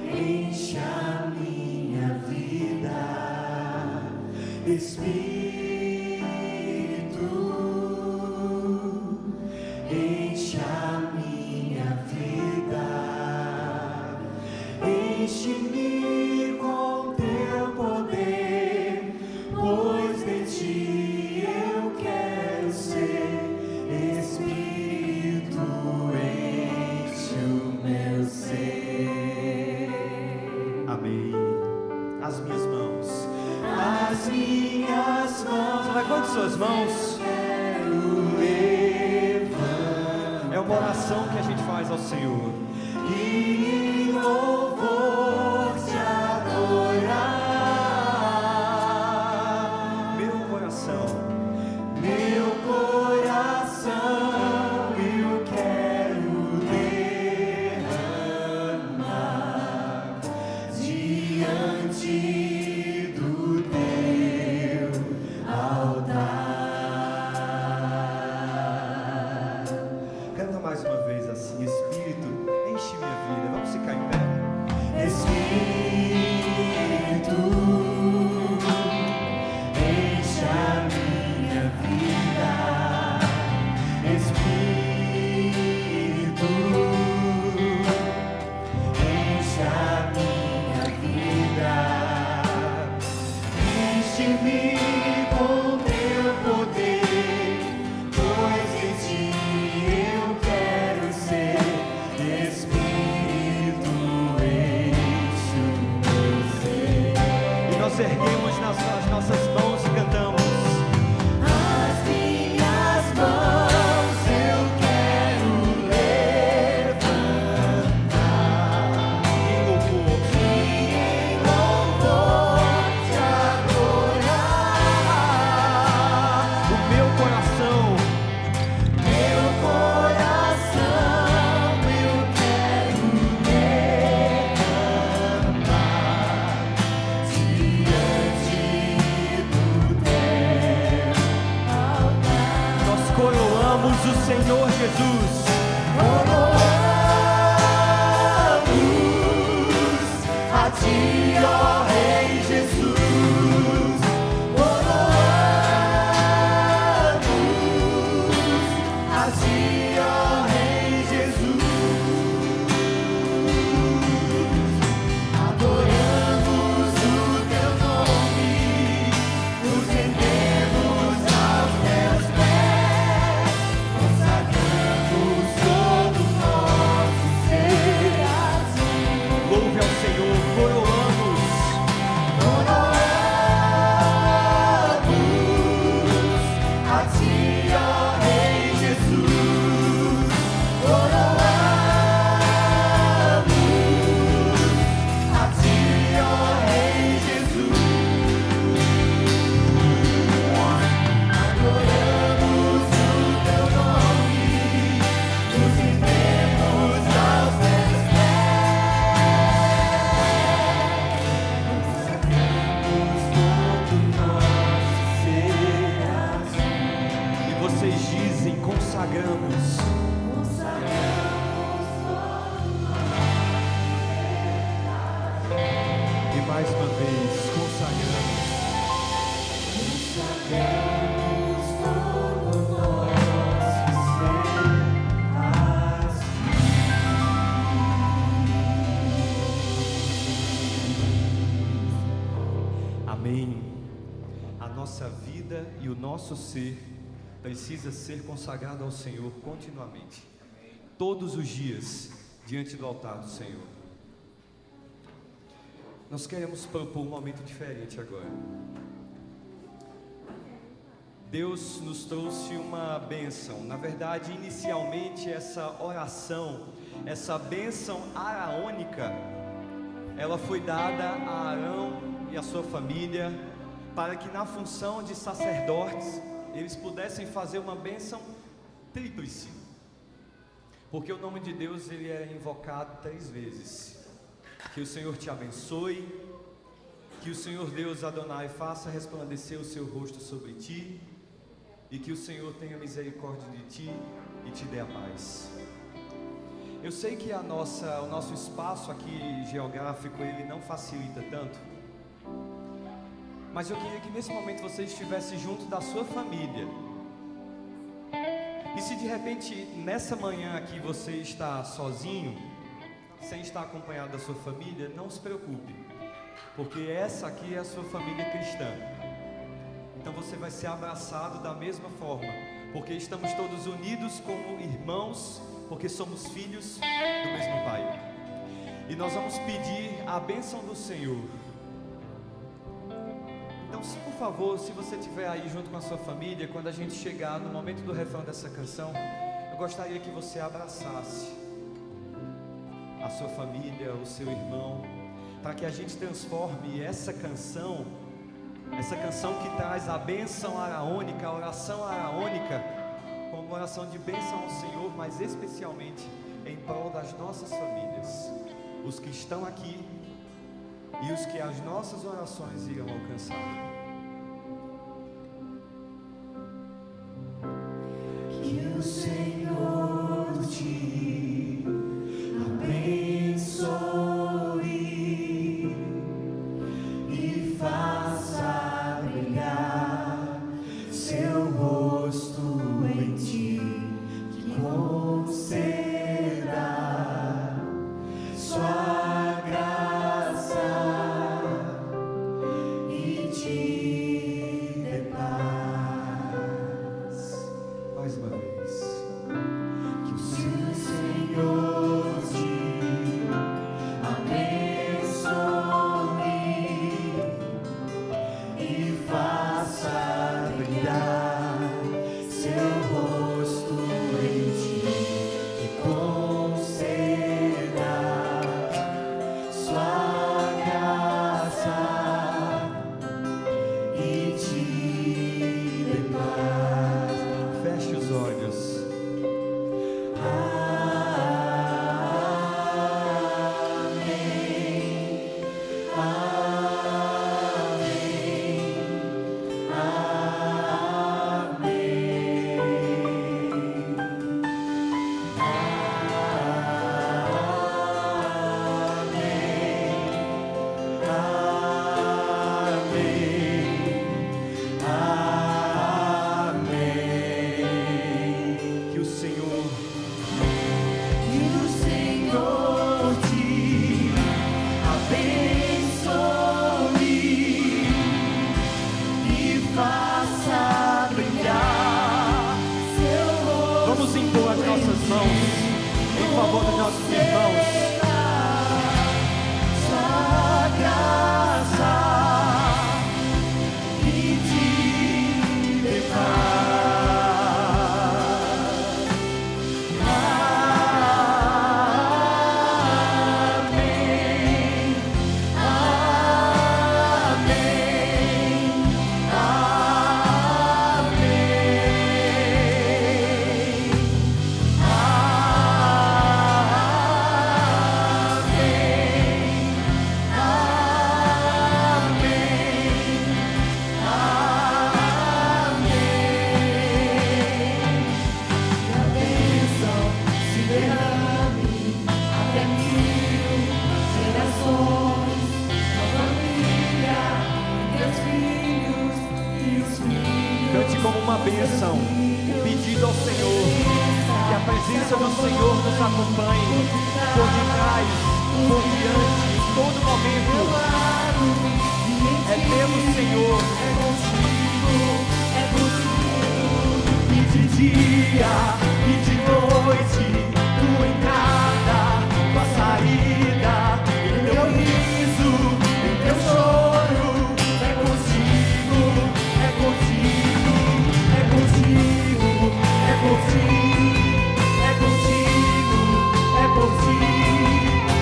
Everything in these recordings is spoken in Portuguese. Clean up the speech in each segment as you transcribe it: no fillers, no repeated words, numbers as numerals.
enche a minha vida, Espírito, enche a minha vida, enche-me com teu poder, pois de ti eu quero ser. Espírito, enche o meu ser. Amém. As minhas mãos. As minhas mãos. Levante suas mãos. É uma oração que a gente faz ao Senhor. E em louvor te adorar. Meu coração. Meu coração eu quero derramar diante do teu altar. Canta mais uma vez assim. Espírito, enche minha vida. Vamos ficar em pé. Espírito, enche a minha vida. Espírito, enche a minha vida. Enche-me com teu poder, pois em ti eu quero ser. Espírito, enche o meu ser. E nós erguemos nas nossas mãos e cantamos. As minhas mãos eu quero levantar Em louvor. e em louvor te adorar. O meu coração. Meu coração eu quero derramar diante do teu altar. Nós coroamos o Senhor Jesus. Coroamos a ti, ó Rei Jesus. Coroamos a ti, ó Rei Jesus. Adoramos o teu nome, nos rendemos aos teus pés, consagramos todo o nosso ser a ti. Louve ao Senhor. Coroamos. Coroamos a ti, ó Rei Jesus. Coroamos a ti, ó Rei Jesus. Adoramos o teu nome, nos rendemos aos teus pés, consagramos todo o nosso ser a ti. E vocês dizem, consagramos. E mais uma vez, consagramos. Consagramos todo o nosso ser a Amém. A nossa vida e o nosso ser precisa ser consagrado ao Senhor continuamente. Todos os dias, diante do altar do Senhor. Nós queremos propor um momento diferente agora. Deus nos trouxe uma bênção. Na verdade, inicialmente essa oração, essa bênção araônica, ela foi dada a Arão e a sua família, para que na função de sacerdotes, eles pudessem fazer uma bênção tríplice. Porque o nome de Deus, ele era invocado 3 vezes. Que o Senhor te abençoe, que o Senhor Deus Adonai faça resplandecer o seu rosto sobre ti, e que o Senhor tenha misericórdia de ti e te dê a paz. Eu sei que o nosso espaço aqui geográfico, ele não facilita tanto, mas eu queria que nesse momento você estivesse junto da sua família. E se de repente nessa manhã aqui você está sozinho, sem estar acompanhado da sua família, não se preocupe, porque essa aqui é a sua família cristã. Então você vai ser abraçado da mesma forma, porque estamos todos unidos como irmãos, porque somos filhos do mesmo Pai. E nós vamos pedir a bênção do Senhor. Então, por favor, se você estiver aí junto com a sua família, quando a gente chegar no momento do refrão dessa canção, eu gostaria que você abraçasse a sua família, o seu irmão, para que a gente transforme essa canção que traz a bênção araônica, a oração araônica, como uma oração de bênção ao Senhor, mas especialmente em prol das nossas famílias, os que estão aqui e os que as nossas orações irão alcançar. Que o Senhor te abençoe e faça brilhar seu rosto em ti, que conceda sua graça e te dê paz. Mais uma vez. Que o Senhor te abençoe e faça brilhar seu rosto em ti, que conceda sua graça e te dê paz. Feche os olhos. Que o Senhor Que o Senhor te abençoe e faça brilhar seu rosto. vamos impor as nossas mãos em favor dos nossos irmãos. Sua graça e te dê paz. Cante como uma bênção, pedindo ao Senhor que a presença do Senhor nos acompanhe por detrás, por diante, em todo momento. É pelo Senhor, E de dia e de noite, tua entrada, tua saída, em teu riso, em teu choro, é contigo, é contigo, é contigo, é contigo, é contigo, é contigo,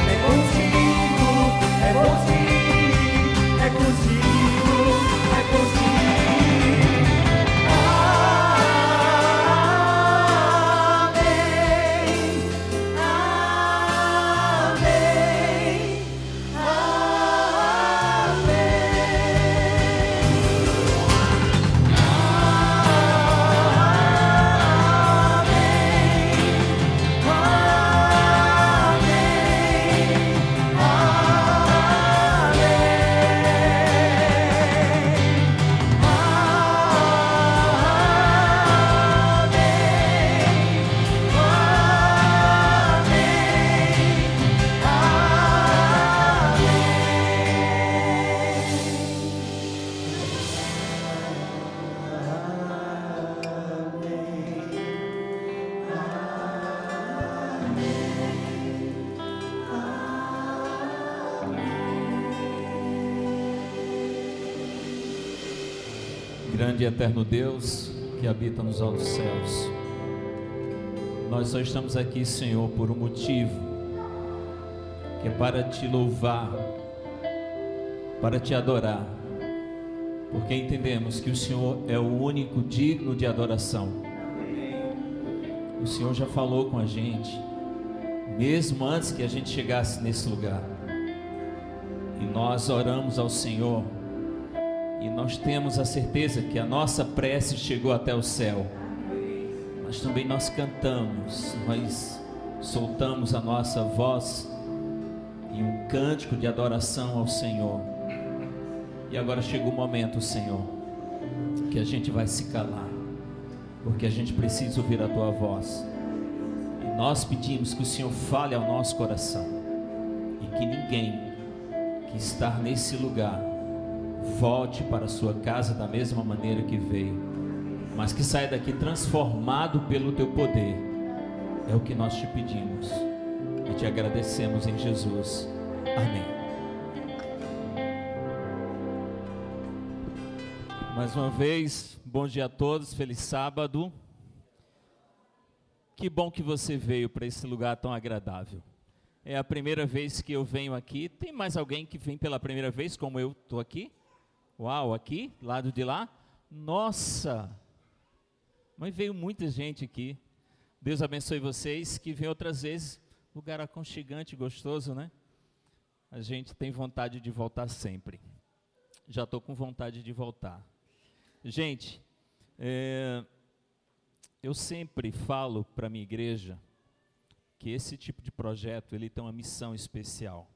é contigo, é contigo, é contigo, é contigo. Amém. Grande e eterno Deus que habita nos altos céus, nós só estamos aqui, Senhor, por um motivo, que é para te louvar, para te adorar, porque entendemos que o Senhor é o único digno de adoração. O Senhor já falou com a gente, mesmo antes que a gente chegasse nesse lugar, e nós oramos ao Senhor, e nós temos a certeza que a nossa prece chegou até o céu, mas também nós cantamos, nós soltamos a nossa voz em um cântico de adoração ao Senhor. E agora chegou o momento, Senhor, que a gente vai se calar, porque a gente precisa ouvir a Tua voz, e nós pedimos que o Senhor fale ao nosso coração, e que ninguém que está nesse lugar volte para a sua casa da mesma maneira que veio, mas que saia daqui transformado pelo Teu poder. É o que nós te pedimos e te agradecemos em Jesus. Amém. Mais uma vez, bom dia a todos, feliz sábado. Que bom que você veio para esse lugar tão agradável. É a primeira vez que eu venho aqui. Tem mais alguém que vem pela primeira vez, como eu estou aqui? Uau, aqui, lado de lá. Nossa, mas veio muita gente aqui. Deus abençoe vocês que vêm outras vezes. Lugar aconchegante, gostoso, né? A gente tem vontade de voltar sempre. Já estou com vontade de voltar. Gente, eu sempre falo para a minha igreja que esse tipo de projeto, ele tem uma missão especial.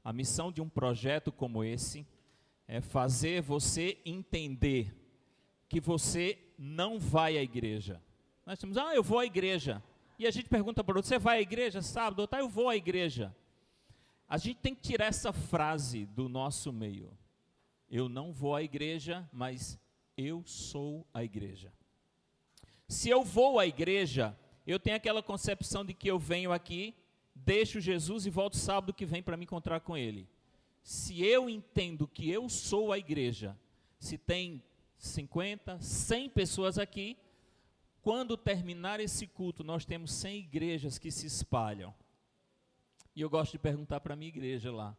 A missão de um projeto como esse é fazer você entender que você não vai à igreja. Nós temos, eu vou à igreja. E a gente pergunta para o outro, você vai à igreja sábado? Tá, eu vou à igreja. A gente tem que tirar essa frase do nosso meio. Eu não vou à igreja, mas eu sou a igreja. Se eu vou à igreja, eu tenho aquela concepção de que eu venho aqui, deixo Jesus e volto sábado que vem para me encontrar com Ele. Se eu entendo que eu sou a igreja, se tem 50, 100 pessoas aqui, quando terminar esse culto, nós temos 100 igrejas que se espalham. E eu gosto de perguntar para a minha igreja lá,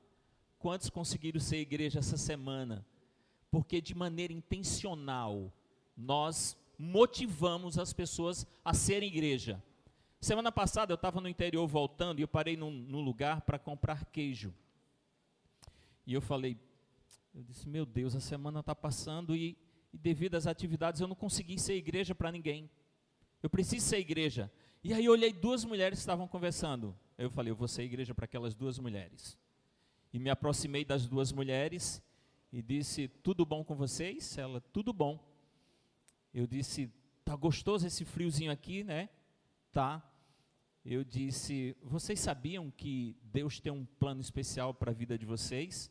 quantos conseguiram ser igreja essa semana? Porque de maneira intencional, nós motivamos as pessoas a serem igreja. Semana passada eu estava no interior voltando e eu parei num lugar para comprar queijo. E eu disse, meu Deus, a semana está passando e devido às atividades eu não consegui ser igreja para ninguém. Eu preciso ser igreja. E aí eu olhei, 2 mulheres que estavam conversando. Eu falei, eu vou ser igreja para aquelas 2 mulheres. E me aproximei das 2 mulheres e disse, tudo bom com vocês? Ela, tudo bom. Eu disse, tá gostoso esse friozinho aqui, né? Tá. Eu disse, vocês sabiam que Deus tem um plano especial para a vida de vocês?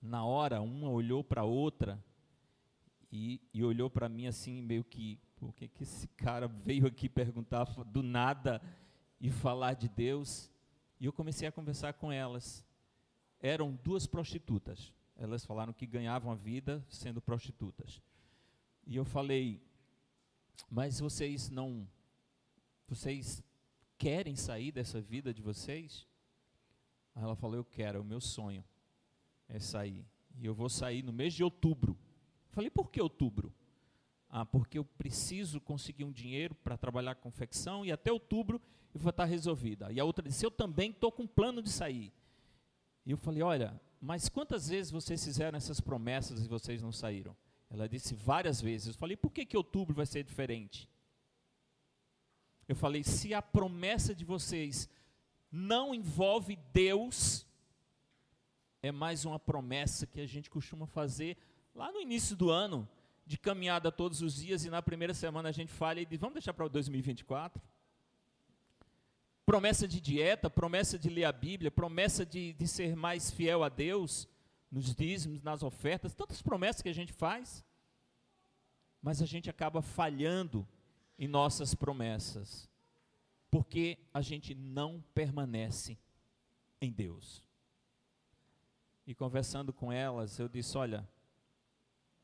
Na hora, uma olhou para a outra e olhou para mim assim, meio que, por que esse cara veio aqui perguntar do nada e falar de Deus? E eu comecei a conversar com elas. Eram 2 prostitutas. Elas falaram que ganhavam a vida sendo prostitutas. E eu falei, mas vocês querem sair dessa vida de vocês? Aí ela falou, eu quero, é o meu sonho, é sair. E eu vou sair no mês de outubro. Falei, por que outubro? Porque eu preciso conseguir um dinheiro para trabalhar com confecção e até outubro eu vou estar resolvida. E a outra disse, eu também estou com plano de sair. E eu falei, olha, mas quantas vezes vocês fizeram essas promessas e vocês não saíram? Ela disse, várias vezes. Eu falei, por que outubro vai ser diferente? Eu falei, se a promessa de vocês não envolve Deus, é mais uma promessa que a gente costuma fazer lá no início do ano, de caminhada todos os dias, e na primeira semana a gente falha e diz, vamos deixar para 2024? Promessa de dieta, promessa de ler a Bíblia, promessa de ser mais fiel a Deus, nos dízimos, nas ofertas, tantas promessas que a gente faz, mas a gente acaba falhando em nossas promessas, porque a gente não permanece em Deus. E conversando com elas, eu disse, olha,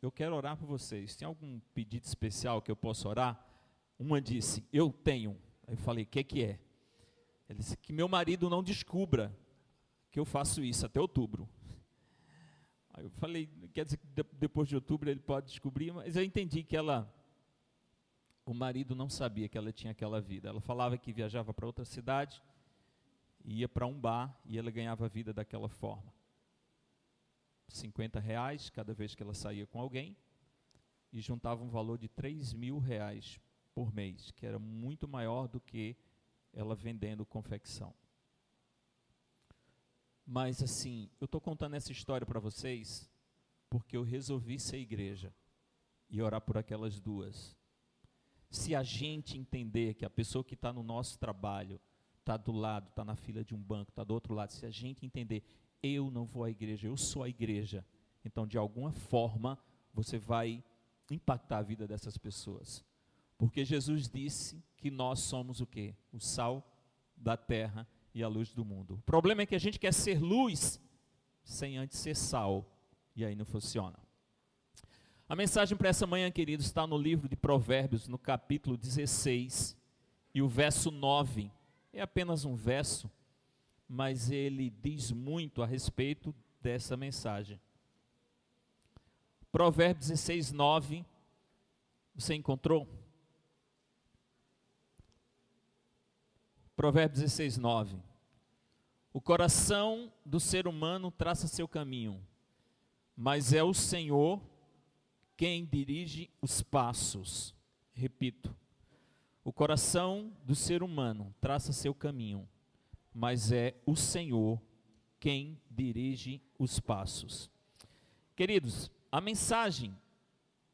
eu quero orar por vocês. Tem algum pedido especial que eu possa orar? Uma disse, eu tenho. Aí eu falei, o que é? Ele disse, que meu marido não descubra que eu faço isso até outubro. Aí eu falei, quer dizer que depois de outubro ele pode descobrir? Mas eu entendi que o marido não sabia que ela tinha aquela vida. Ela falava que viajava para outra cidade, ia para um bar e ela ganhava a vida daquela forma. R$ 50 cada vez que ela saía com alguém e juntava um valor de R$ 3.000 por mês, que era muito maior do que ela vendendo confecção. Mas assim, eu estou contando essa história para vocês porque eu resolvi ser igreja e orar por aquelas duas. Se a gente entender que a pessoa que está no nosso trabalho, está do lado, está na fila de um banco, está do outro lado, se a gente entender, eu não vou à igreja, eu sou a igreja, então de alguma forma você vai impactar a vida dessas pessoas. Porque Jesus disse que nós somos o quê? O sal da terra e a luz do mundo. O problema é que a gente quer ser luz sem antes ser sal, e aí não funciona. A mensagem para essa manhã, queridos, está no livro de Provérbios, no capítulo 16, e o verso 9. É apenas um verso, mas ele diz muito a respeito dessa mensagem. Provérbios 16, 9. Você encontrou? Provérbios 16, 9. O coração do ser humano traça seu caminho, mas é o Senhor quem dirige os passos. Repito, o coração do ser humano traça seu caminho, mas é o Senhor quem dirige os passos. Queridos, a mensagem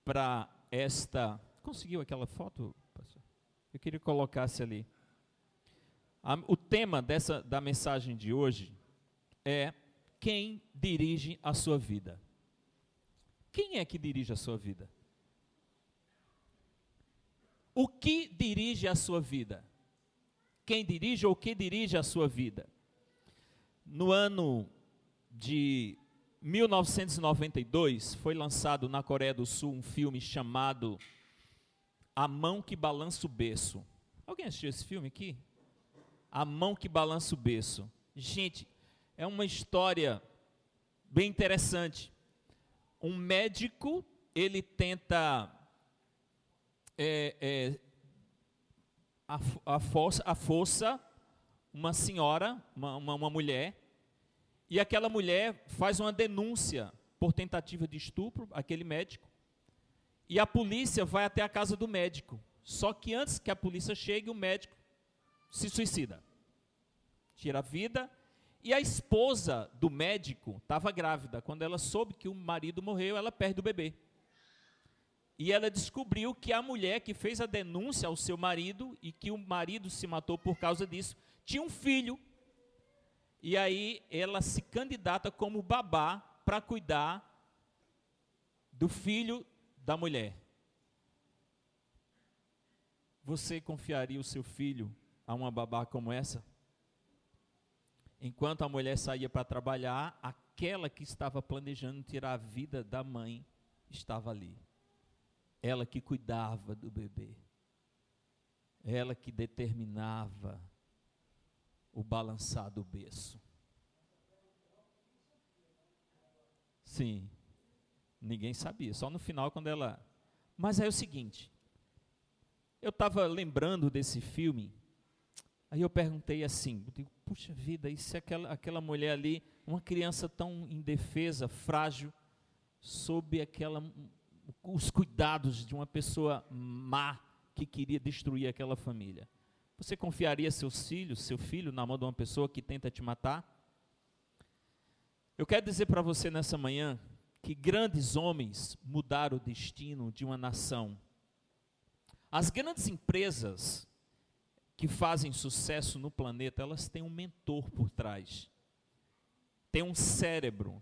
para esta... Conseguiu aquela foto, pastor? Eu queria que colocasse ali. O tema da mensagem de hoje é quem dirige a sua vida. Quem é que dirige a sua vida? O que dirige a sua vida? Quem dirige ou o que dirige a sua vida? No ano de 1992, foi lançado na Coreia do Sul um filme chamado A Mão que Balança o Berço. Alguém assistiu esse filme aqui? A Mão que Balança o Berço. Gente, é uma história bem interessante. Um médico, ele tenta a força uma senhora, uma mulher, e aquela mulher faz uma denúncia por tentativa de estupro, aquele médico, e a polícia vai até a casa do médico. Só que antes que a polícia chegue, o médico se suicida, tira a vida. E a esposa do médico estava grávida. Quando ela soube que o marido morreu, ela perde o bebê. E ela descobriu que a mulher que fez a denúncia ao seu marido, e que o marido se matou por causa disso, tinha um filho. E aí ela se candidata como babá para cuidar do filho da mulher. Você confiaria o seu filho a uma babá como essa? Enquanto a mulher saía para trabalhar, aquela que estava planejando tirar a vida da mãe estava ali. Ela que cuidava do bebê. Ela que determinava o balançar do berço. Sim, ninguém sabia, só no final quando ela... Mas aí é o seguinte, eu estava lembrando desse filme, aí eu perguntei assim, eu digo, puxa vida, e se aquela mulher ali, uma criança tão indefesa, frágil, sob os cuidados de uma pessoa má que queria destruir aquela família. Você confiaria seu filho na mão de uma pessoa que tenta te matar? Eu quero dizer para você nessa manhã que grandes homens mudaram o destino de uma nação. As grandes empresas que fazem sucesso no planeta, elas têm um mentor por trás. Tem um cérebro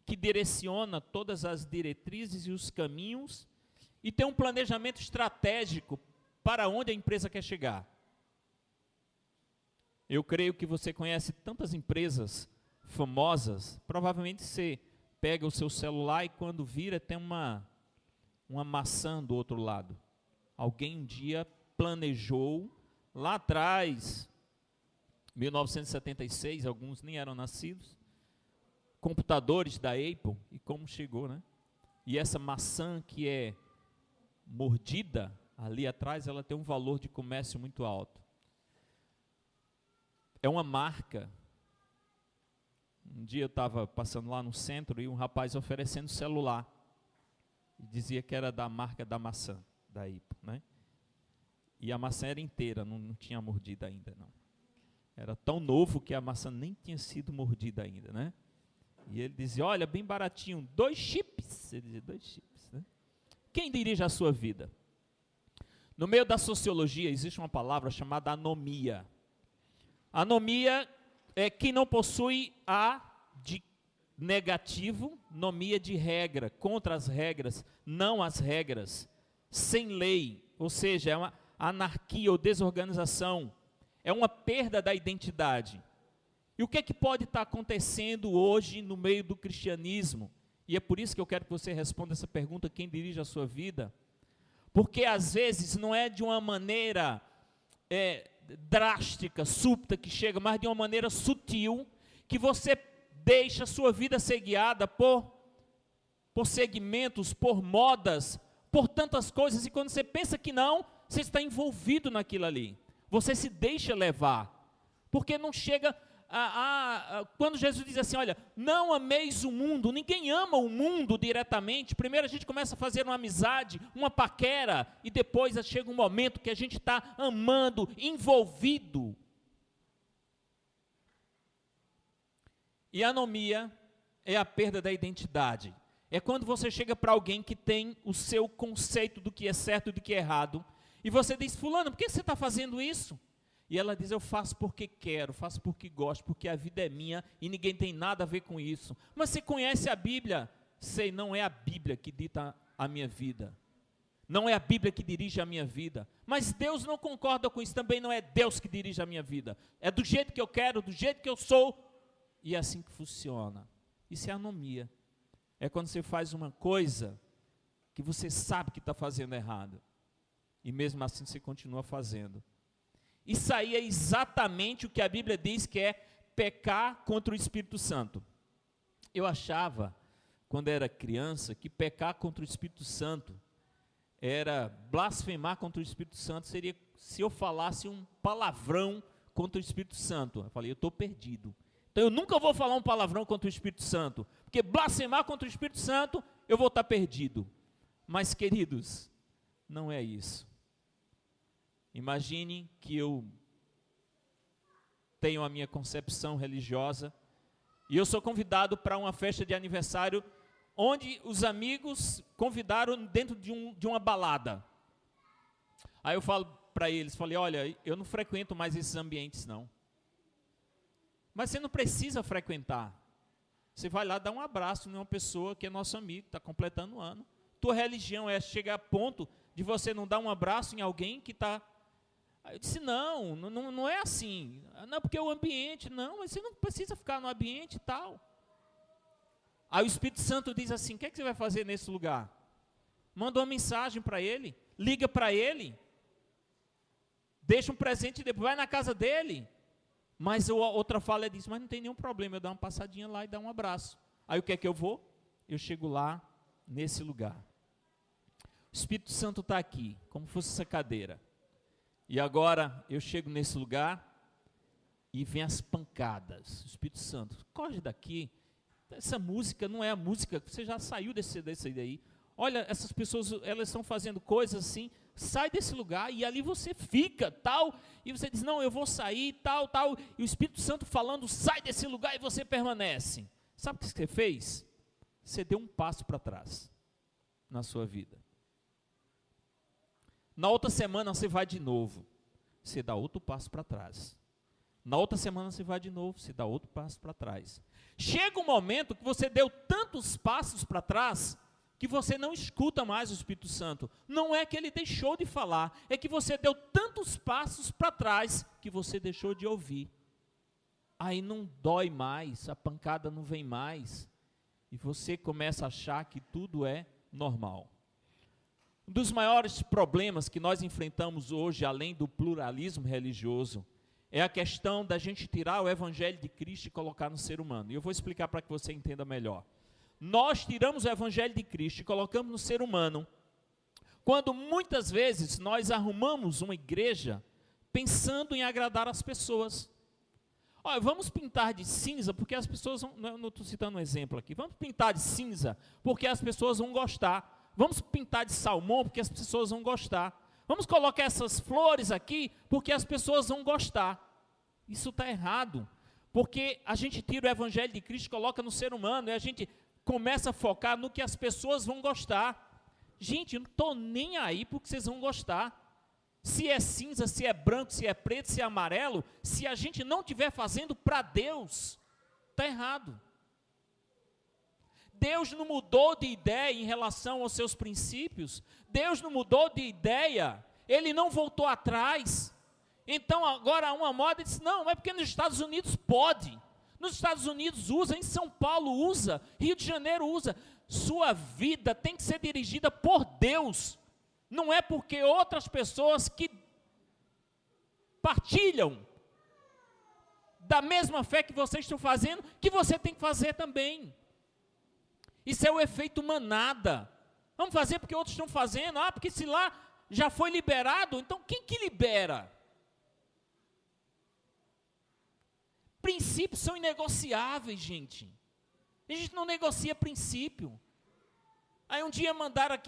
que direciona todas as diretrizes e os caminhos e tem um planejamento estratégico para onde a empresa quer chegar. Eu creio que você conhece tantas empresas famosas, provavelmente você pega o seu celular e quando vira tem uma uma maçã do outro lado. Alguém um dia planejou, lá atrás, 1976, alguns nem eram nascidos, computadores da Apple, e como chegou, né? E essa maçã que é mordida, ali atrás, ela tem um valor de comércio muito alto. É uma marca. Um dia eu estava passando lá no centro e um rapaz oferecendo celular. E dizia que era da marca da maçã, da Apple, né? E a maçã era inteira, não tinha mordida ainda, não. Era tão novo que a maçã nem tinha sido mordida ainda, né? E ele dizia, olha, bem baratinho, 2 chips. Ele dizia, 2 chips, né? Quem dirige a sua vida? No meio da sociologia existe uma palavra chamada anomia. Anomia é quem não possui a de negativo, nomia de regra, contra as regras, não as regras, sem lei, ou seja, é uma anarquia ou desorganização, é uma perda da identidade. E o que é que pode estar acontecendo hoje no meio do cristianismo? E é por isso que eu quero que você responda essa pergunta, quem dirige a sua vida? Porque às vezes não é de uma maneira drástica, súbita que chega, mas de uma maneira sutil, que você deixa a sua vida ser guiada por segmentos, por modas, por tantas coisas, e quando você pensa que não, você está envolvido naquilo ali. Você se deixa levar, porque não chega quando Jesus diz assim, olha, não ameis o mundo, ninguém ama o mundo diretamente. Primeiro a gente começa a fazer uma amizade, uma paquera, e depois chega um momento que a gente está amando, envolvido. E a anomia é a perda da identidade. É quando você chega para alguém que tem o seu conceito do que é certo e do que é errado, e você diz, fulano, por que você está fazendo isso? E ela diz, eu faço porque quero, faço porque gosto, porque a vida é minha e ninguém tem nada a ver com isso. Mas você conhece a Bíblia? Sei, não é a Bíblia que dita a minha vida. Não é a Bíblia que dirige a minha vida. Mas Deus não concorda com isso, também não é Deus que dirige a minha vida. É do jeito que eu quero, do jeito que eu sou. E é assim que funciona. Isso é anomia. É quando você faz uma coisa que você sabe que está fazendo errado. E mesmo assim você continua fazendo. Isso aí é exatamente o que a Bíblia diz que é pecar contra o Espírito Santo. Eu achava, quando era criança, que pecar contra o Espírito Santo era blasfemar contra o Espírito Santo, seria se eu falasse um palavrão contra o Espírito Santo. Eu falei, eu estou perdido. Então eu nunca vou falar um palavrão contra o Espírito Santo, porque blasfemar contra o Espírito Santo, eu vou estar perdido. Mas, queridos, não é isso. Imagine que eu tenho a minha concepção religiosa e eu sou convidado para uma festa de aniversário onde os amigos convidaram dentro de uma balada. Aí eu falo para eles, falei, olha, eu não frequento mais esses ambientes não. Mas você não precisa frequentar. Você vai lá dar um abraço numa pessoa que é nosso amigo, está completando um ano. Tua religião é chegar a ponto de você não dar um abraço em alguém que está... Aí eu disse, não é assim. Não, porque o ambiente, não, mas você não precisa ficar no ambiente e tal. Aí o Espírito Santo diz assim, o que é que você vai fazer nesse lugar? Manda uma mensagem para ele, liga para ele, deixa um presente, depois vai na casa dele. Mas a outra fala diz, mas não tem nenhum problema, eu dar uma passadinha lá e dar um abraço. Aí o que é que eu vou? Eu chego lá, nesse lugar. O Espírito Santo está aqui, como fosse essa cadeira. E agora eu chego nesse lugar e vem as pancadas. O Espírito Santo, corre daqui. Essa música não é a música, você já saiu desse daí. Olha, essas pessoas, elas estão fazendo coisas assim, sai desse lugar e ali você fica, tal. E você diz, não, eu vou sair, tal. E o Espírito Santo falando, sai desse lugar e você permanece. Sabe o que você fez? Você deu um passo para trás na sua vida. Na outra semana você vai de novo, você dá outro passo para trás. Na outra semana você vai de novo, você dá outro passo para trás. Chega um momento que você deu tantos passos para trás, que você não escuta mais o Espírito Santo. Não é que ele deixou de falar, é que você deu tantos passos para trás, que você deixou de ouvir. Aí não dói mais, a pancada não vem mais, e você começa a achar que tudo é normal. Um dos maiores problemas que nós enfrentamos hoje, além do pluralismo religioso, é a questão da gente tirar o evangelho de Cristo e colocar no ser humano. E eu vou explicar para que você entenda melhor. Nós tiramos o evangelho de Cristo e colocamos no ser humano, quando muitas vezes nós arrumamos uma igreja pensando em agradar as pessoas. Olha, vamos pintar de cinza porque as pessoas vão, não estou citando um exemplo aqui, vamos pintar de cinza porque as pessoas vão gostar. Vamos pintar de salmão porque as pessoas vão gostar. Vamos colocar essas flores aqui porque as pessoas vão gostar. Isso está errado, porque a gente tira o evangelho de Cristo e coloca no ser humano, e a gente começa a focar no que as pessoas vão gostar. Gente, eu não estou nem aí porque vocês vão gostar. Se é cinza, se é branco, se é preto, se é amarelo, se a gente não estiver fazendo para Deus, está errado. Deus não mudou de ideia em relação aos seus princípios. Deus não mudou de ideia. Ele não voltou atrás. Então agora há uma moda e diz, não, é porque nos Estados Unidos pode. Nos Estados Unidos usa, em São Paulo usa, Rio de Janeiro usa. Sua vida tem que ser dirigida por Deus. Não é porque outras pessoas que partilham da mesma fé que vocês estão fazendo, que você tem que fazer também. Isso é o efeito manada. Vamos fazer porque outros estão fazendo. Ah, porque se lá já foi liberado, então quem que libera? Princípios são inegociáveis, gente. A gente não negocia princípio. Aí um dia mandaram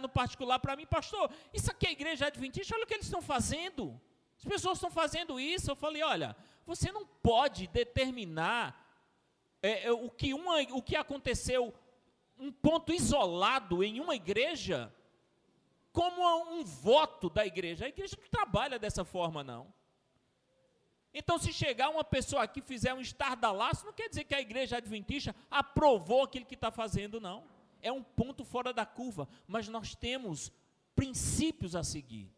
no particular para mim, pastor, isso aqui é a igreja adventista, olha o que eles estão fazendo. As pessoas estão fazendo isso. Eu falei, olha, você não pode determinar o que aconteceu, um ponto isolado em uma igreja, como um voto da igreja. A igreja não trabalha dessa forma, não. Então, se chegar uma pessoa aqui e fizer um estardalhaço, não quer dizer que a igreja adventista aprovou aquilo que está fazendo, não. É um ponto fora da curva, mas nós temos princípios a seguir.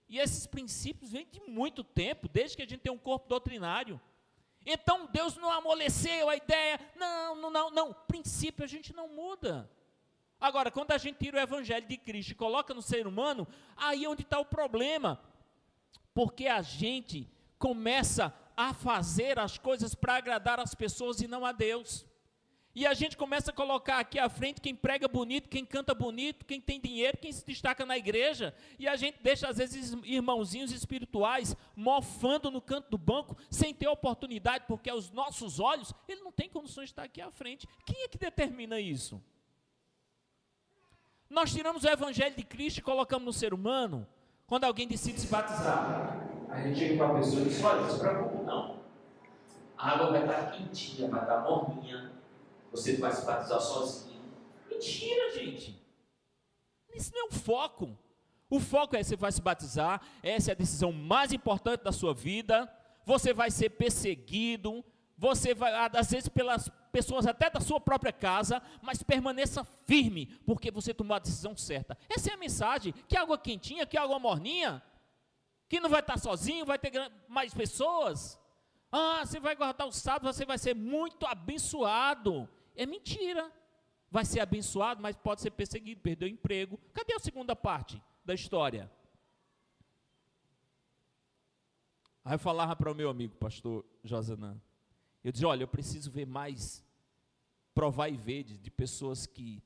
E esses princípios vêm de muito tempo, desde que a gente tem um corpo doutrinário. Então, Deus não amoleceu a ideia, não, princípio a gente não muda. Agora, quando a gente tira o evangelho de Cristo e coloca no ser humano, aí é onde está o problema, porque a gente começa a fazer as coisas para agradar as pessoas e não a Deus. E a gente começa a colocar aqui à frente quem prega bonito, quem canta bonito, quem tem dinheiro, quem se destaca na igreja. E a gente deixa, às vezes, irmãozinhos espirituais mofando no canto do banco, sem ter oportunidade, porque aos nossos olhos, ele não tem condições de estar aqui à frente. Quem é que determina isso? Nós tiramos o evangelho de Cristo e colocamos no ser humano, quando alguém decide se batizar. A gente chega para a pessoa e diz, olha, não se preocupe não. A água vai estar quentinha, vai estar morninha. Você vai se batizar sozinho. Mentira, gente. Isso não é o foco. O foco é você vai se batizar, essa é a decisão mais importante da sua vida. Você vai ser perseguido, você vai, às vezes pelas pessoas até da sua própria casa, mas permaneça firme, porque você tomou a decisão certa. Essa é a mensagem. Que água quentinha, que água morninha, que não vai estar sozinho, vai ter mais pessoas. Ah, você vai guardar o sábado, você vai ser muito abençoado. É mentira. Vai ser abençoado, mas pode ser perseguido, perder o emprego. Cadê a segunda parte da história? Aí eu falava para o meu amigo, pastor Josanã, eu dizia, olha, eu preciso ver mais, provar e ver de pessoas que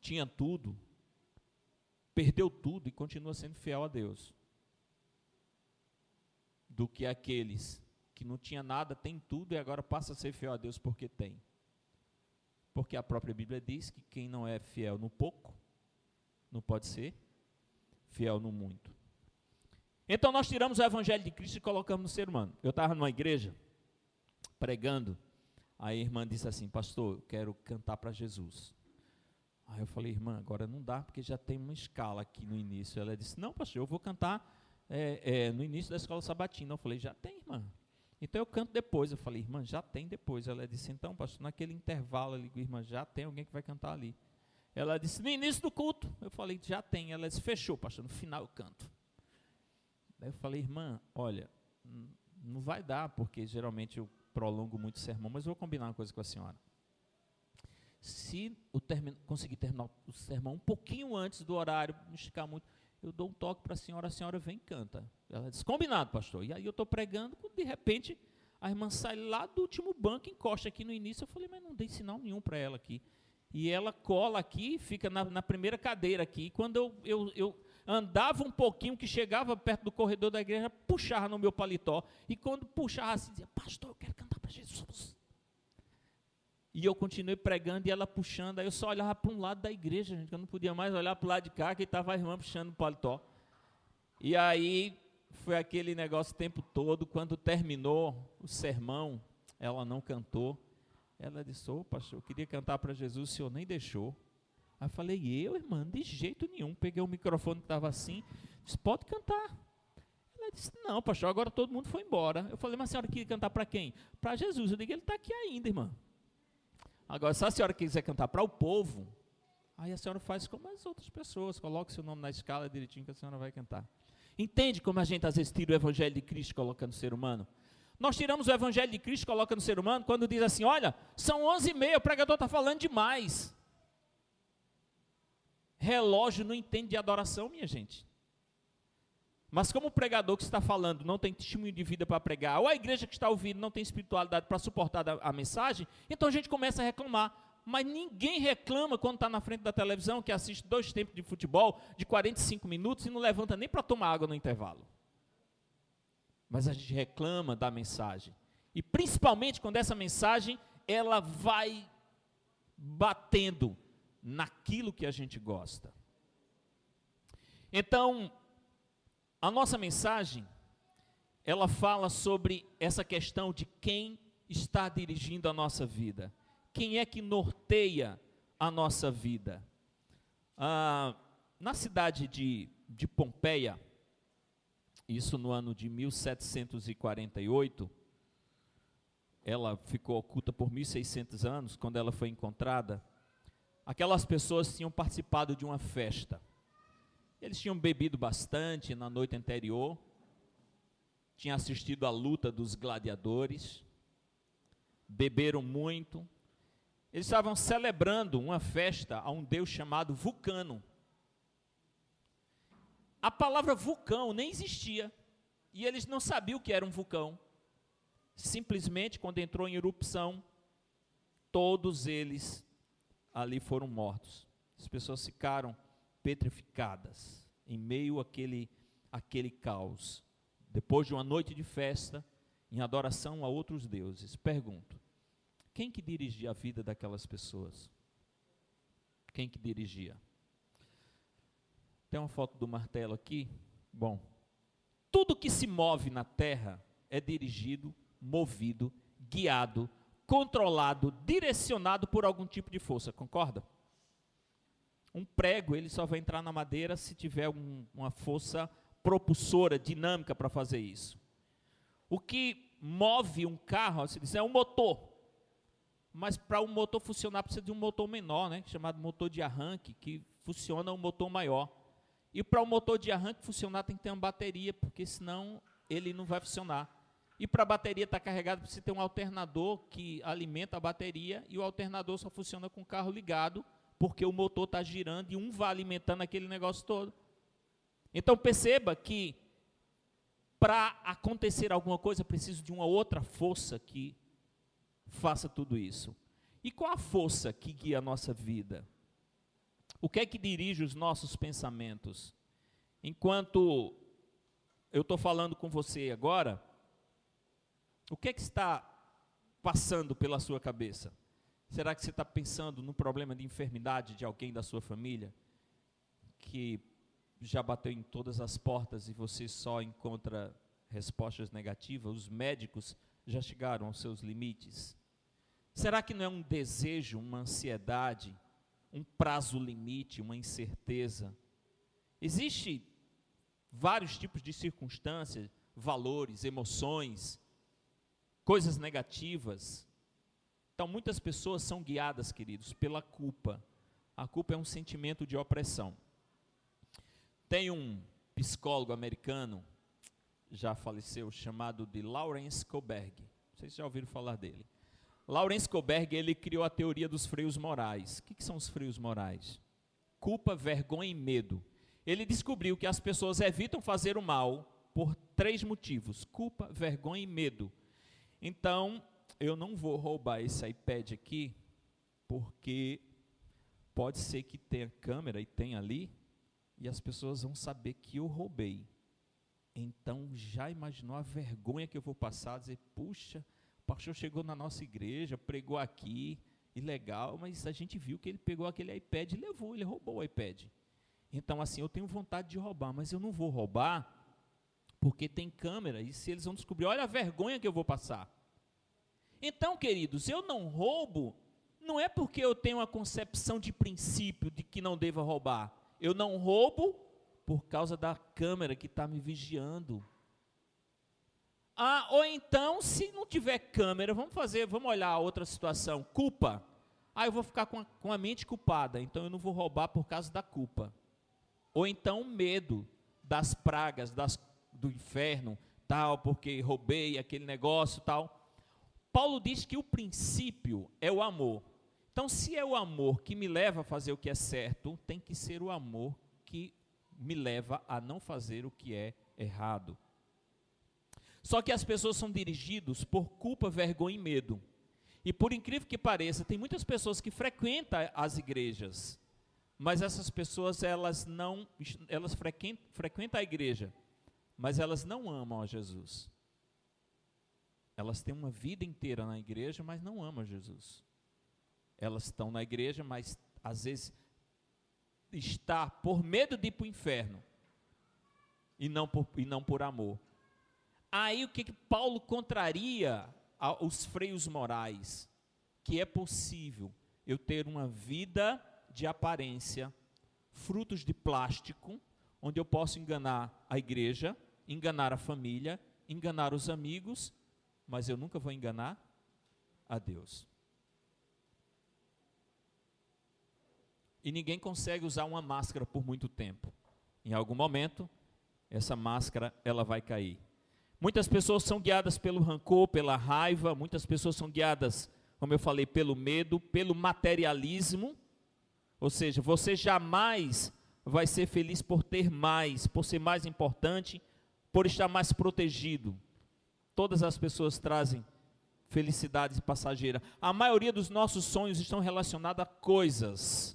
tinham tudo, perdeu tudo e continua sendo fiel a Deus, do que aqueles que não tinha nada, tem tudo e agora passa a ser fiel a Deus porque tem. Porque a própria Bíblia diz que quem não é fiel no pouco, não pode ser fiel no muito. Então nós tiramos o evangelho de Cristo e colocamos no ser humano. Eu estava numa igreja, pregando, aí a irmã disse assim, pastor, eu quero cantar para Jesus. Aí eu falei, irmã, agora não dá, porque já tem uma escala aqui no início. Ela disse, não, pastor, eu vou cantar no início da escola sabatina. Eu falei, já tem, irmã. Então eu canto depois. Eu falei, irmã, já tem depois. Ela disse, então, pastor, naquele intervalo ali, irmã, já tem alguém que vai cantar ali. Ela disse, no início do culto. Eu falei, já tem. Ela disse, fechou, pastor, no final eu canto. Daí eu falei, irmã, olha, não vai dar, porque geralmente eu prolongo muito o sermão, mas eu vou combinar uma coisa com a senhora. Se eu conseguir terminar o sermão um pouquinho antes do horário, não esticar muito, eu dou um toque para a senhora vem e canta. Ela disse, combinado, pastor. E aí eu estou pregando, quando de repente a irmã sai lá do último banco, encosta aqui no início. Eu falei, mas não dei sinal nenhum para ela aqui. E ela cola aqui, fica na primeira cadeira aqui. E quando eu andava um pouquinho, que chegava perto do corredor da igreja, puxava no meu paletó. E quando puxava assim, dizia, pastor, eu quero cantar para Jesus. E eu continuei pregando e ela puxando. Aí eu só olhava para um lado da igreja, gente, que eu não podia mais olhar para o lado de cá, que estava a irmã puxando o paletó. E aí foi aquele negócio o tempo todo. Quando terminou o sermão, ela não cantou. Ela disse, pastor, eu queria cantar para Jesus, o senhor nem deixou. Aí eu falei, irmã, de jeito nenhum. Peguei o microfone que estava assim, disse, pode cantar. Ela disse, não, pastor, agora todo mundo foi embora. Eu falei, mas a senhora queria cantar para quem? Para Jesus. Eu digo, ele está aqui ainda, irmã. Agora, se a senhora quiser cantar para o povo, aí a senhora faz como as outras pessoas, coloca seu nome na escala direitinho que a senhora vai cantar. Entende como a gente às vezes tira o evangelho de Cristo e coloca no ser humano? Nós tiramos o evangelho de Cristo e coloca no ser humano quando diz assim, olha, são 11h30, o pregador está falando demais. Relógio não entende de adoração, minha gente. Mas como o pregador que está falando não tem testemunho de vida para pregar, ou a igreja que está ouvindo não tem espiritualidade para suportar a mensagem, então a gente começa a reclamar. Mas ninguém reclama quando está na frente da televisão, que assiste 2 tempos de futebol de 45 minutos e não levanta nem para tomar água no intervalo. Mas a gente reclama da mensagem. E principalmente quando essa mensagem, ela vai batendo naquilo que a gente gosta. Então, a nossa mensagem, ela fala sobre essa questão de quem está dirigindo a nossa vida. Quem é que norteia a nossa vida? Na cidade de Pompeia, isso no ano de 1748, ela ficou oculta por 1600 anos, quando ela foi encontrada, aquelas pessoas tinham participado de uma festa. Eles tinham bebido bastante na noite anterior, tinham assistido à luta dos gladiadores, beberam muito. Eles estavam celebrando uma festa a um deus chamado Vulcano. A palavra vulcão nem existia, e eles não sabiam o que era um vulcão. Simplesmente, quando entrou em erupção, todos eles ali foram mortos. As pessoas ficaram petrificadas, em meio àquele caos. Depois de uma noite de festa, em adoração a outros deuses. Pergunto, quem que dirigia a vida daquelas pessoas? Quem que dirigia? Tem uma foto do martelo aqui? Bom, tudo que se move na terra é dirigido, movido, guiado, controlado, direcionado por algum tipo de força, concorda? Um prego, ele só vai entrar na madeira se tiver uma força propulsora, dinâmica para fazer isso. O que move um carro, se diz, é um motor. Mas para o motor funcionar precisa de um motor menor, né, chamado motor de arranque, que funciona um motor maior. E para o motor de arranque funcionar tem que ter uma bateria, porque senão ele não vai funcionar. E para a bateria estar carregada precisa ter um alternador que alimenta a bateria, e o alternador só funciona com o carro ligado, porque o motor está girando e um vai alimentando aquele negócio todo. Então perceba que para acontecer alguma coisa precisa de uma outra força que faça tudo isso. E qual a força que guia a nossa vida? O que é que dirige os nossos pensamentos? Enquanto eu estou falando com você agora, o que é que está passando pela sua cabeça? Será que você está pensando no problema de enfermidade de alguém da sua família, que já bateu em todas as portas e você só encontra respostas negativas? Os médicos já chegaram aos seus limites? Será que não é um desejo, uma ansiedade, um prazo limite, uma incerteza? Existem vários tipos de circunstâncias, valores, emoções, coisas negativas. Então, muitas pessoas são guiadas, queridos, pela culpa. A culpa é um sentimento de opressão. Tem um psicólogo americano, já faleceu, chamado de Lawrence Kohlberg. Vocês já ouviram falar dele? Laurence Koberg, ele criou a teoria dos freios morais. O que são os freios morais? Culpa, vergonha e medo. Ele descobriu que as pessoas evitam fazer o mal por 3 motivos: culpa, vergonha e medo. Então, eu não vou roubar esse iPad aqui, porque pode ser que tenha câmera, e tem ali, e as pessoas vão saber que eu roubei. Então, já imaginou a vergonha que eu vou passar, dizer, puxa, o pastor chegou na nossa igreja, pregou aqui, e legal, mas a gente viu que ele pegou aquele iPad e levou, ele roubou o iPad. Então, assim, eu tenho vontade de roubar, mas eu não vou roubar, porque tem câmera, e se eles vão descobrir, olha a vergonha que eu vou passar. Então, queridos, eu não roubo, não é porque eu tenho uma concepção de princípio de que não devo roubar. Eu não roubo por causa da câmera que está me vigiando. Ou então, se não tiver câmera, vamos olhar outra situação, culpa. Eu vou ficar com a mente culpada, então eu não vou roubar por causa da culpa. Ou então medo das pragas, do inferno, tal, porque roubei aquele negócio, tal. Paulo diz que o princípio é o amor. Então, se é o amor que me leva a fazer o que é certo, tem que ser o amor que me leva a não fazer o que é errado. Só que as pessoas são dirigidas por culpa, vergonha e medo. E por incrível que pareça, tem muitas pessoas que frequentam as igrejas, mas essas pessoas elas frequentam a igreja, mas elas não amam a Jesus. Elas têm uma vida inteira na igreja, mas não amam Jesus. Elas estão na igreja, mas às vezes está por medo de ir para o inferno e não por amor. Aí o que Paulo contraria os freios morais? Que é possível eu ter uma vida de aparência, frutos de plástico, onde eu posso enganar a igreja, enganar a família, enganar os amigos, mas eu nunca vou enganar a Deus. E ninguém consegue usar uma máscara por muito tempo. Em algum momento, essa máscara ela vai cair. Muitas pessoas são guiadas pelo rancor, pela raiva, muitas pessoas são guiadas, como eu falei, pelo medo, pelo materialismo. Ou seja, você jamais vai ser feliz por ter mais, por ser mais importante, por estar mais protegido. Todas as pessoas trazem felicidade passageira. A maioria dos nossos sonhos estão relacionados a coisas.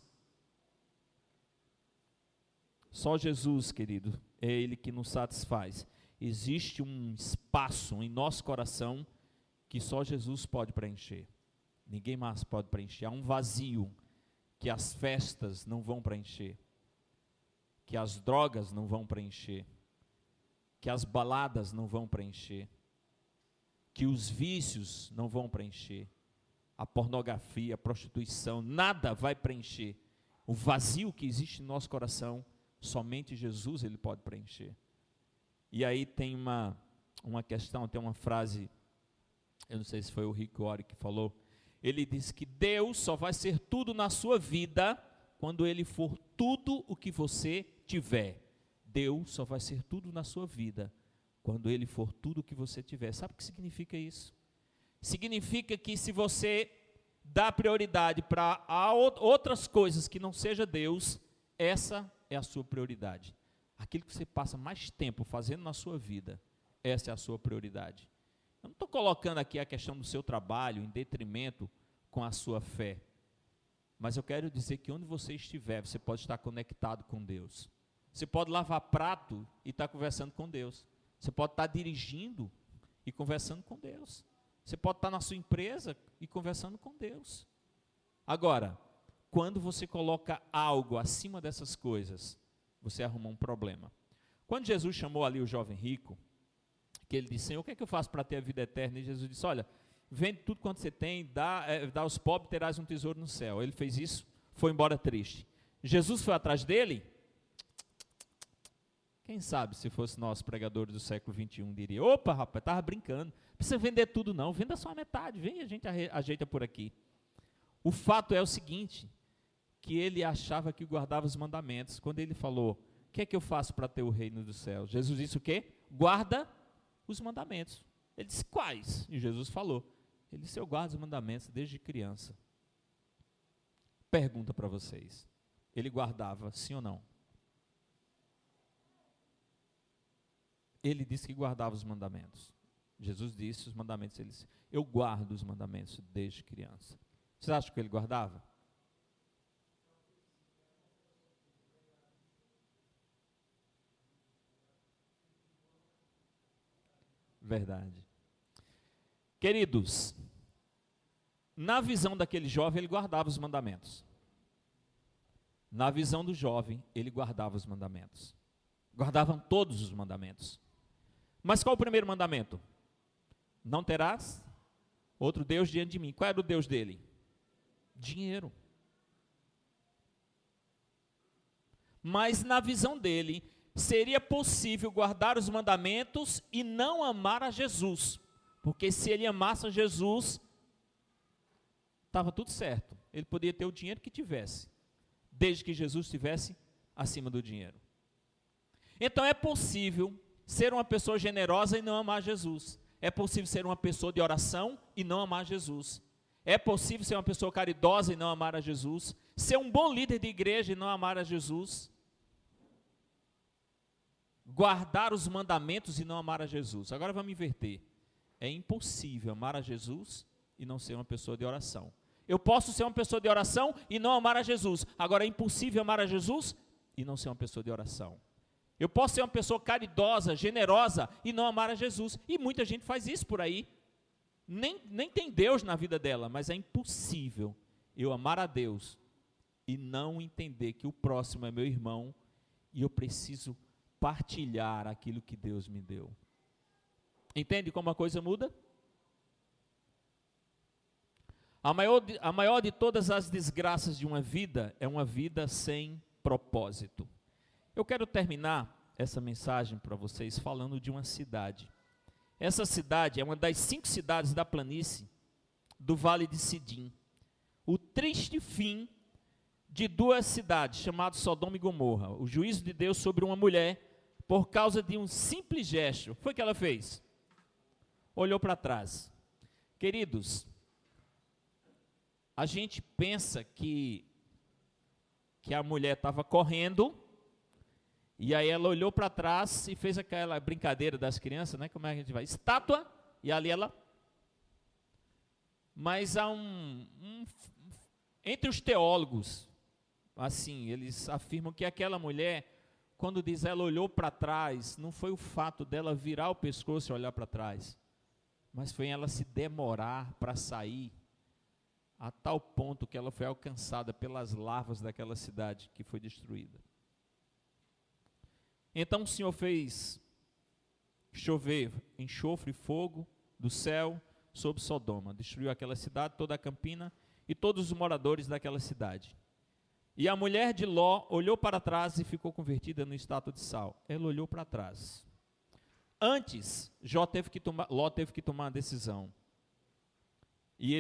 Só Jesus, querido, é Ele que nos satisfaz. Existe um espaço em nosso coração que só Jesus pode preencher. Ninguém mais pode preencher. Há um vazio que as festas não vão preencher, que as drogas não vão preencher, que as baladas não vão preencher, que os vícios não vão preencher, a pornografia, a prostituição, nada vai preencher. O vazio que existe no nosso coração, somente Jesus ele pode preencher. E aí tem uma questão, tem uma frase, eu não sei se foi o Rick Warren que falou, ele diz que Deus só vai ser tudo na sua vida quando Ele for tudo o que você tiver. Deus só vai ser tudo na sua vida quando Ele for tudo o que você tiver. Sabe o que significa isso? Significa que se você dá prioridade para outras coisas que não seja Deus, essa é a sua prioridade. Aquilo que você passa mais tempo fazendo na sua vida, essa é a sua prioridade. Eu não estou colocando aqui a questão do seu trabalho em detrimento com a sua fé, mas eu quero dizer que onde você estiver, você pode estar conectado com Deus. Você pode lavar prato e estar conversando com Deus. Você pode estar dirigindo e conversando com Deus. Você pode estar na sua empresa e conversando com Deus. Agora, quando você coloca algo acima dessas coisas, você arruma um problema. Quando Jesus chamou ali o jovem rico, que ele disse, Senhor, o que é que eu faço para ter a vida eterna? E Jesus disse, olha, vende tudo quanto você tem, dá aos pobres, terás um tesouro no céu. Ele fez isso, foi embora triste. Jesus foi atrás dele? Quem sabe se fosse nós, pregadores do século XXI, diria, opa, rapaz, estava brincando, não precisa vender tudo não, venda só a metade, vem, a gente ajeita por aqui. O fato é o seguinte, que ele achava que guardava os mandamentos. Quando ele falou, o que é que eu faço para ter o reino dos céus? Jesus disse o quê? Guarda os mandamentos. Ele disse, quais? E Jesus falou. Ele disse, eu guardo os mandamentos desde criança. Pergunta para vocês, ele guardava, sim ou não? Ele disse que guardava os mandamentos. Jesus disse os mandamentos, ele disse, eu guardo os mandamentos desde criança. Vocês acham que ele guardava? Verdade. Queridos, na visão daquele jovem, ele guardava os mandamentos. Na visão do jovem, ele guardava os mandamentos. Guardavam todos os mandamentos. Mas qual o primeiro mandamento? Não terás outro Deus diante de mim. Qual era o Deus dele? Dinheiro. Mas na visão dele, seria possível guardar os mandamentos e não amar a Jesus. Porque se ele amasse a Jesus, estava tudo certo. Ele podia ter o dinheiro que tivesse, desde que Jesus estivesse acima do dinheiro. Então é possível ser uma pessoa generosa e não amar Jesus. É possível ser uma pessoa de oração e não amar Jesus. É possível ser uma pessoa caridosa e não amar a Jesus. Ser um bom líder de igreja e não amar a Jesus. Guardar os mandamentos e não amar a Jesus. Agora vamos inverter. É impossível amar a Jesus e não ser uma pessoa de oração. Eu posso ser uma pessoa de oração e não amar a Jesus. Agora é impossível amar a Jesus e não ser uma pessoa de oração. Eu posso ser uma pessoa caridosa, generosa e não amar a Jesus. E muita gente faz isso por aí. Nem tem Deus na vida dela, mas é impossível eu amar a Deus e não entender que o próximo é meu irmão e eu preciso partilhar aquilo que Deus me deu. Entende como a coisa muda? A maior de todas as desgraças de uma vida é uma vida sem propósito. Eu quero terminar essa mensagem para vocês falando de uma cidade. Essa cidade é uma das 5 cidades da planície do Vale de Sidim. O triste fim de 2 cidades, chamadas Sodoma e Gomorra. O juízo de Deus sobre uma mulher por causa de um simples gesto. O que foi que ela fez? Olhou para trás. Queridos, a gente pensa que a mulher estava correndo, e aí ela olhou para trás e fez aquela brincadeira das crianças, né? Como é que a gente vai? Estátua, e ali ela... Mas há entre os teólogos, assim, eles afirmam que aquela mulher, quando diz ela olhou para trás, não foi o fato dela virar o pescoço e olhar para trás, mas foi ela se demorar para sair, a tal ponto que ela foi alcançada pelas larvas daquela cidade que foi destruída. Então o Senhor fez chover enxofre e fogo do céu sobre Sodoma, destruiu aquela cidade, toda a campina e todos os moradores daquela cidade. E a mulher de Ló olhou para trás e ficou convertida numa estátua de sal. Ela olhou para trás. Antes, Ló teve que tomar uma decisão. E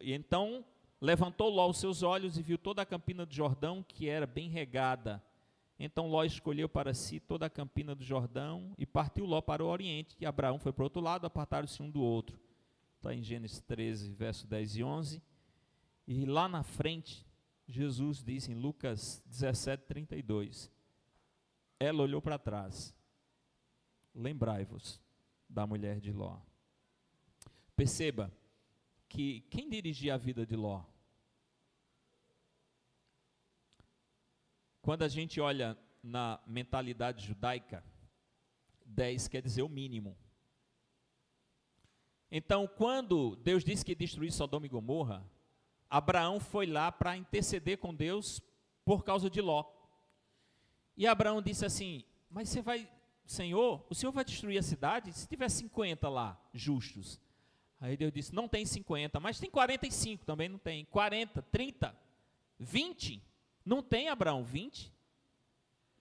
então levantou Ló os seus olhos e viu toda a campina do Jordão, que era bem regada. Então Ló escolheu para si toda a campina do Jordão e partiu Ló para o oriente. E Abraão foi para o outro lado, apartaram-se um do outro. Está em Gênesis 13, verso 10 e 11. E lá na frente, Jesus diz em Lucas 17, 32, ela olhou para trás. Lembrai-vos da mulher de Ló. Perceba que quem dirigia a vida de Ló? Quando a gente olha na mentalidade judaica, 10 quer dizer o mínimo. Então, quando Deus disse que ia destruir Sodoma e Gomorra, Abraão foi lá para interceder com Deus por causa de Ló. E Abraão disse assim, mas Senhor, o Senhor vai destruir a cidade? Se tiver 50 lá, justos. Aí Deus disse, não tem 50, mas tem 45, também não tem. 40, 30, 20, não tem, Abraão, 20?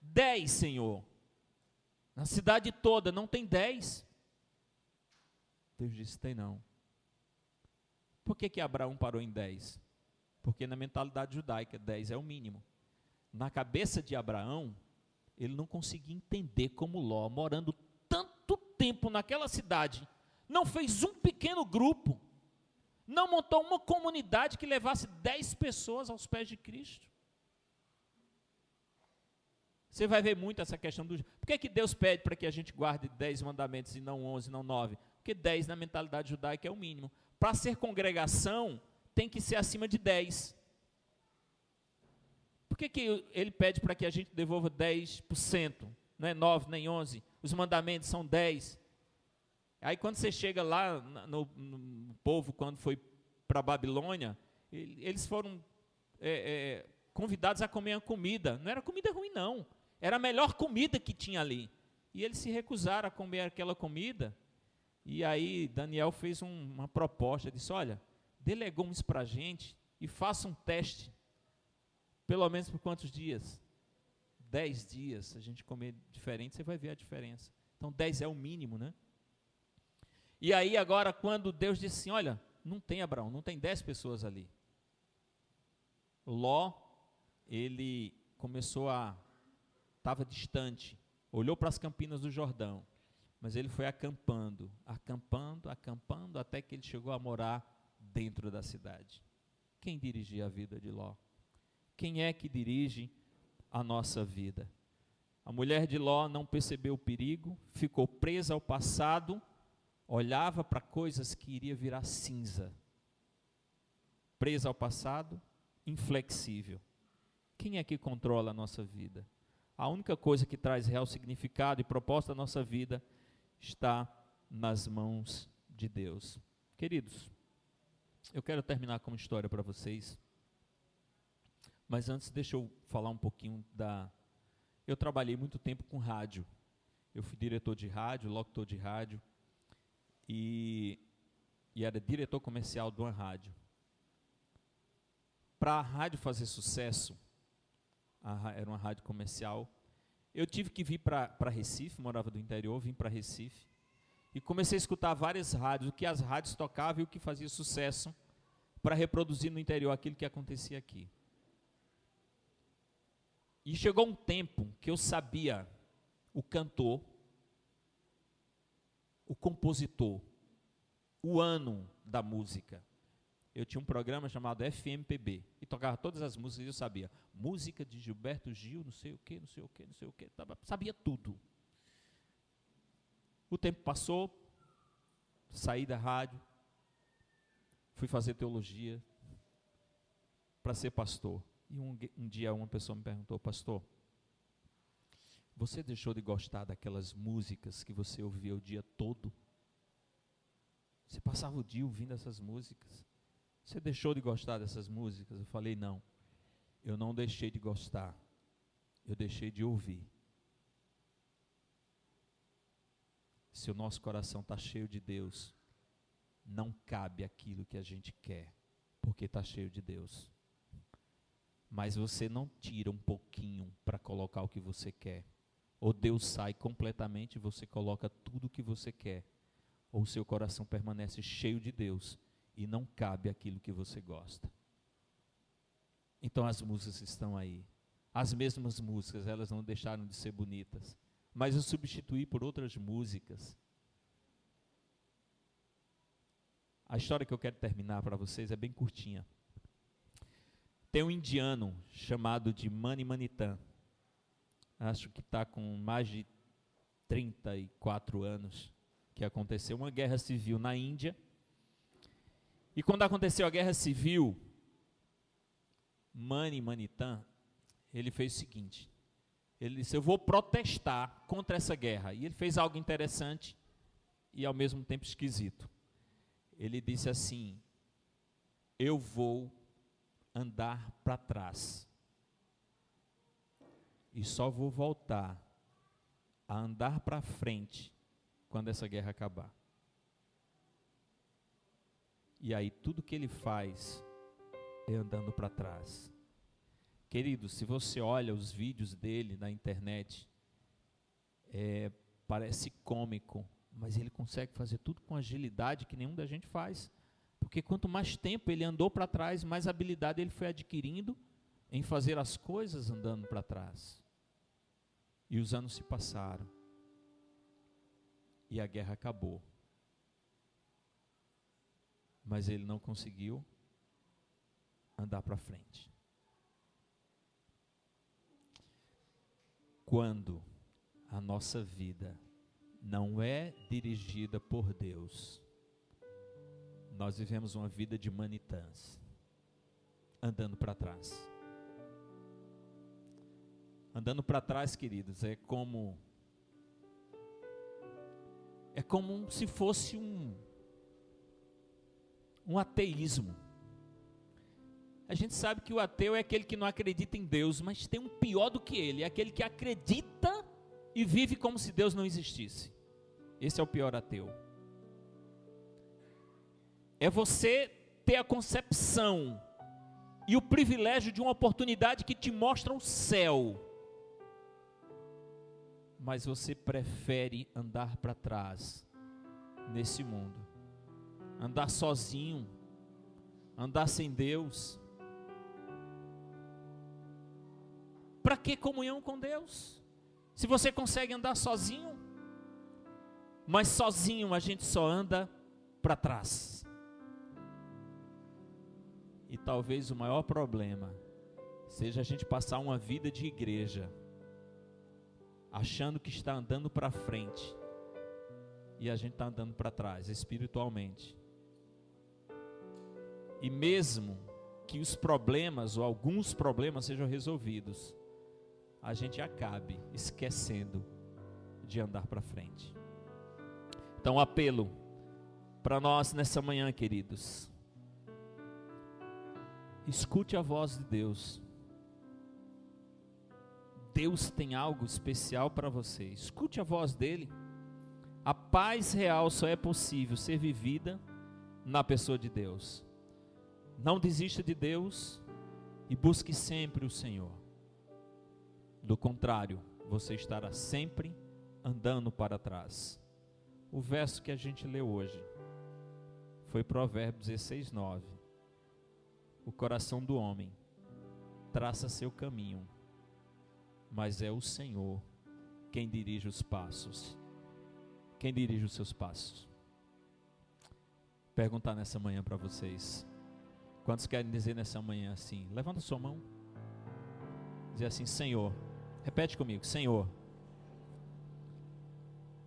10, Senhor. Na cidade toda não tem 10. Deus disse, tem não. Por que Abraão parou em 10? Porque na mentalidade judaica, 10 é o mínimo. Na cabeça de Abraão, ele não conseguia entender como Ló, morando tanto tempo naquela cidade, não fez um pequeno grupo, Não montou uma comunidade que levasse 10 pessoas aos pés de Cristo. Você vai ver muito essa questão do... Por que Deus pede para que a gente guarde 10 mandamentos e não 11, não 9? Porque 10 na mentalidade judaica é o mínimo. Para ser congregação, tem que ser acima de 10. Por que ele pede para que a gente devolva 10%? Não é 9 nem 11. Os mandamentos são 10. Aí quando você chega lá no povo, quando foi para a Babilônia, eles foram convidados a comer a comida. Não era comida ruim, não. Era a melhor comida que tinha ali. E eles se recusaram a comer aquela comida. E aí Daniel fez uma proposta, disse, olha, delegou isso para a gente e faça um teste, pelo menos por quantos dias? 10 dias, se a gente comer diferente, você vai ver a diferença. Então 10 é o mínimo, né? E aí agora quando Deus disse assim, olha, não tem Abraão, não tem 10 pessoas ali. Ló, ele começou estava distante, olhou para as campinas do Jordão, mas ele foi acampando, até que ele chegou a morar dentro da cidade. Quem dirigia a vida de Ló? Quem é que dirige a nossa vida? A mulher de Ló não percebeu o perigo, ficou presa ao passado, olhava para coisas que iria virar cinza. Presa ao passado, inflexível. Quem é que controla a nossa vida? A única coisa que traz real significado e propósito à nossa vida está nas mãos de Deus. Queridos, eu quero terminar com uma história para vocês, mas antes deixa eu falar um pouquinho Eu trabalhei muito tempo com rádio. Eu fui diretor de rádio, locutor de rádio, e era diretor comercial de uma rádio. Para a rádio fazer sucesso, era uma rádio comercial, eu tive que vir para Recife, morava do interior, vim para Recife, e comecei a escutar várias rádios, o que as rádios tocavam e o que fazia sucesso, para reproduzir no interior aquilo que acontecia aqui. E chegou um tempo que eu sabia o cantor, o compositor, o ano da música. Eu tinha um programa chamado FMPB, e tocava todas as músicas, e eu sabia, música de Gilberto Gil, não sei o que, sabia tudo. O tempo passou, saí da rádio, fui fazer teologia, para ser pastor. E um dia uma pessoa me perguntou, pastor, você deixou de gostar daquelas músicas que você ouvia o dia todo? Você passava o dia ouvindo essas músicas? Você deixou de gostar dessas músicas? Eu falei, não, eu não deixei de gostar, eu deixei de ouvir. Se o nosso coração está cheio de Deus, não cabe aquilo que a gente quer, porque está cheio de Deus. Mas você não tira um pouquinho para colocar o que você quer. Ou Deus sai completamente e você coloca tudo o que você quer. Ou seu coração permanece cheio de Deus e não cabe aquilo que você gosta. Então as músicas estão aí. As mesmas músicas, elas não deixaram de ser bonitas. Mas eu substituí por outras músicas. A história que eu quero terminar para vocês é bem curtinha. Tem um indiano chamado de Mani Manitan. Acho que está com mais de 34 anos que aconteceu uma guerra civil na Índia. E quando aconteceu a guerra civil, Mani Manitan, ele fez o seguinte, ele disse, eu vou protestar contra essa guerra. E ele fez algo interessante e ao mesmo tempo esquisito. Ele disse assim, eu vou andar para trás e só vou voltar a andar para frente quando essa guerra acabar. E aí tudo que ele faz é andando para trás. Querido, se você olha os vídeos dele na internet, parece cômico, mas ele consegue fazer tudo com agilidade que nenhum da gente faz. Porque quanto mais tempo ele andou para trás, mais habilidade ele foi adquirindo em fazer as coisas andando para trás. E os anos se passaram. E a guerra acabou. mas ele não conseguiu andar para frente. Quando a nossa vida não é dirigida por Deus, nós vivemos uma vida de manitãs, andando para trás. Andando para trás, queridos, é como se fosse um ateísmo. A gente sabe que o ateu é aquele que não acredita em Deus, mas tem um pior do que ele, é aquele que acredita e vive como se Deus não existisse. Esse é o pior ateu. É você ter a concepção e o privilégio de uma oportunidade que te mostra o céu, mas você prefere andar para trás nesse mundo, andar sozinho, andar sem Deus. Para que comunhão com Deus? Se você consegue andar sozinho, mas sozinho a gente só anda para trás. E talvez o maior problema seja a gente passar uma vida de igreja, achando que está andando para frente, e a gente está andando para trás, espiritualmente. E mesmo que os problemas, ou alguns problemas sejam resolvidos, a gente acabe esquecendo de andar para frente. Então, apelo para nós nessa manhã, queridos. Escute a voz de Deus. Deus tem algo especial para você. Escute a voz dele. A paz real só é possível ser vivida na pessoa de Deus. Não desista de Deus e busque sempre o Senhor. Do contrário, você estará sempre andando para trás. O verso que a gente leu hoje foi Provérbios 16:9. O coração do homem traça seu caminho, mas é o Senhor quem dirige os passos. Quem dirige os seus passos? Perguntar nessa manhã para vocês. Quantos querem dizer nessa manhã assim? Levanta sua mão. Dizer assim: Senhor, repete comigo: Senhor,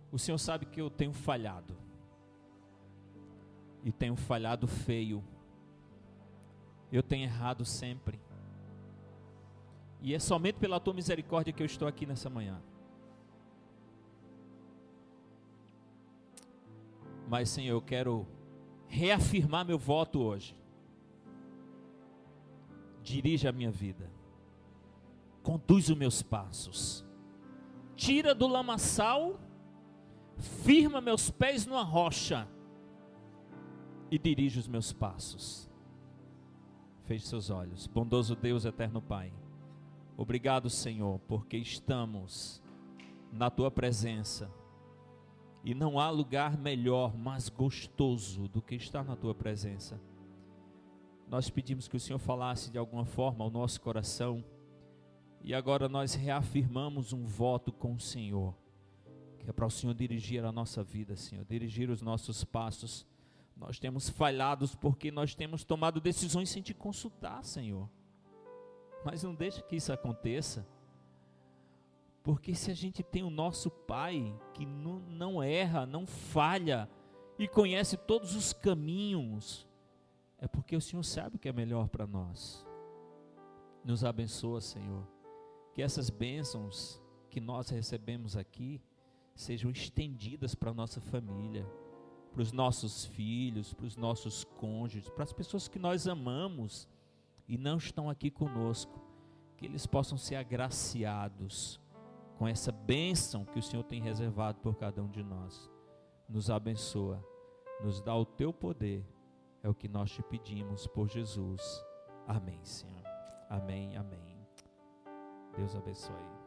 o Senhor sabe que eu tenho falhado. E tenho falhado feio. Eu tenho errado sempre. E é somente pela tua misericórdia que eu estou aqui nessa manhã. Mas, Senhor, eu quero reafirmar meu voto hoje. Dirige a minha vida. Conduz os meus passos. Tira do lamaçal, firma meus pés numa rocha e dirige os meus passos. Feche seus olhos. Bondoso Deus, eterno Pai, obrigado, Senhor, porque estamos na tua presença e não há lugar melhor, mais gostoso do que estar na tua presença. Nós pedimos que o Senhor falasse de alguma forma ao nosso coração. E agora nós reafirmamos um voto com o Senhor, que é para o Senhor dirigir a nossa vida, Senhor, dirigir os nossos passos. Nós temos falhado porque nós temos tomado decisões sem te consultar, Senhor. Mas não deixa que isso aconteça, porque se a gente tem o nosso Pai, que não erra, não falha, e conhece todos os caminhos, é porque o Senhor sabe o que é melhor para nós. Nos abençoa, Senhor. Que essas bênçãos que nós recebemos aqui sejam estendidas para a nossa família, para os nossos filhos, para os nossos cônjuges, para as pessoas que nós amamos e não estão aqui conosco, que eles possam ser agraciados com essa bênção que o Senhor tem reservado por cada um de nós. Nos abençoa, nos dá o teu poder, é o que nós te pedimos por Jesus. Amém, Senhor. Amém, amém. Deus abençoe.